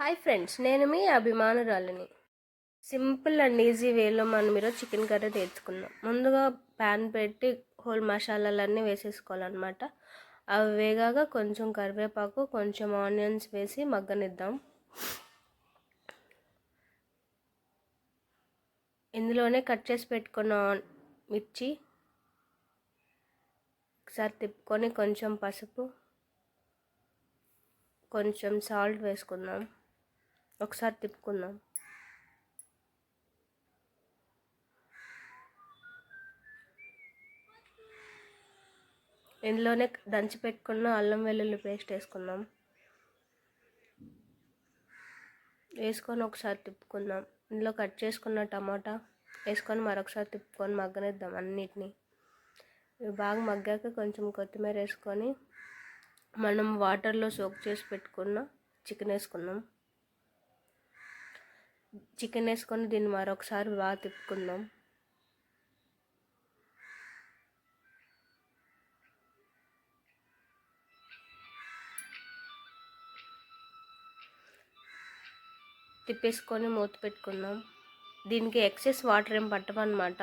Hi friends, నేను మీ అభిమానురాలిని. Simple and easy వేలో మనం ఈరోజు చికెన్ కర్రీ తెచ్చుకుందాం. ముందుగా ప్యాన్ పెట్టి హోల్ మసాలాలన్నీ వేసేసుకోవాలన్నమాట. అవి వేగాక కొంచెం కరివేపాకు, కొంచెం ఆనియన్స్ వేసి మగ్గనిద్దాం. ఇందులోనే కట్ చేసి పెట్టుకున్న మిర్చి ఒకసారి తిప్పుకొని కొంచెం పసుపు, కొంచెం సాల్ట్ వేసుకుందాం. ఒకసారి తిప్పుకుందాం. ఇందులోనే దంచి పెట్టుకున్న అల్లం వెల్లుల్లి పేస్ట్ వేసుకుందాం. వేసుకొని ఒకసారి తిప్పుకుందాం. ఇందులో కట్ చేసుకున్న టమాటా వేసుకొని మరొకసారి తిప్పుకొని మగ్గనిద్దాం అన్నిటినీ. ఇవి బాగా మగ్గాక కొంచెం కొత్తిమీర వేసుకొని మనం వాటర్లో సోక్ చేసి పెట్టుకున్న చికెన్ వేసుకుందాం. చికెన్ వేసుకొని దీన్ని మరొకసారి బాగా తిప్పుకుందాం. తిప్పేసుకొని మూత పెట్టుకుందాం. దీనికి ఎక్సెస్ వాటర్ ఏం పట్టవన్నమాట.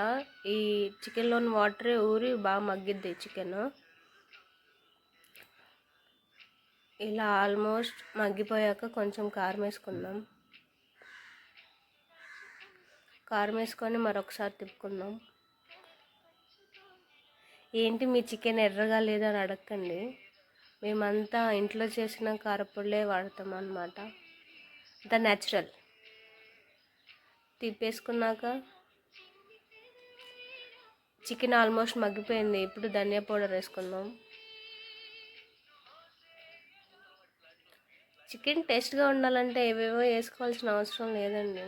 ఈ చికెన్లోని వాటరే ఊరి బాగా మగ్గిద్ది చికెన్. ఇలా ఆల్మోస్ట్ మగ్గిపోయాక కొంచెం కారం వేసుకుందాం. కారం వేసుకొని మరొకసారి తిప్పుకుందాం. ఏంటి మీ చికెన్ ఎర్రగా లేదని అడగండి, మేమంతా ఇంట్లో చేసిన కారపొడిలే వాడతాం అన్నమాట. అంత న్యాచురల్. తిప్పేసుకున్నాక చికెన్ ఆల్మోస్ట్ మగ్గిపోయింది. ఇప్పుడు ధనియా పౌడర్ వేసుకుందాం. చికెన్ టేస్ట్గా ఉండాలంటే ఏవేవో వేసుకోవాల్సిన అవసరం లేదండి.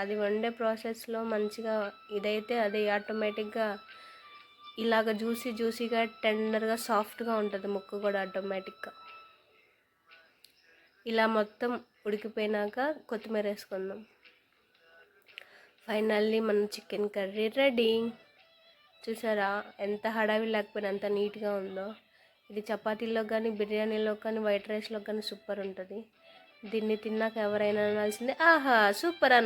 అది వండే ప్రాసెస్లో మంచిగా ఇదైతే అది ఆటోమేటిక్గా ఇలాగ జ్యూసీగా టెండర్గా సాఫ్ట్గా ఉంటుంది. ముక్క కూడా ఆటోమేటిక్గా ఇలా మొత్తం ఉడికిపోయినాక కొత్తిమీర వేసుకుందాం. ఫైనల్లీ మన చికెన్ కర్రీ రెడీ. చూసారా ఎంత హడావి లేకపోయినా ఎంత నీట్గా ఉందో. ఇది చపాతీలో కానీ, బిర్యానీలో కానీ, వైట్ రైస్లో కానీ సూపర్ ఉంటుంది. దీన్ని తిన్నాక ఎవరైనా అనాల్సిందే, ఆహా సూపర్ అన్న.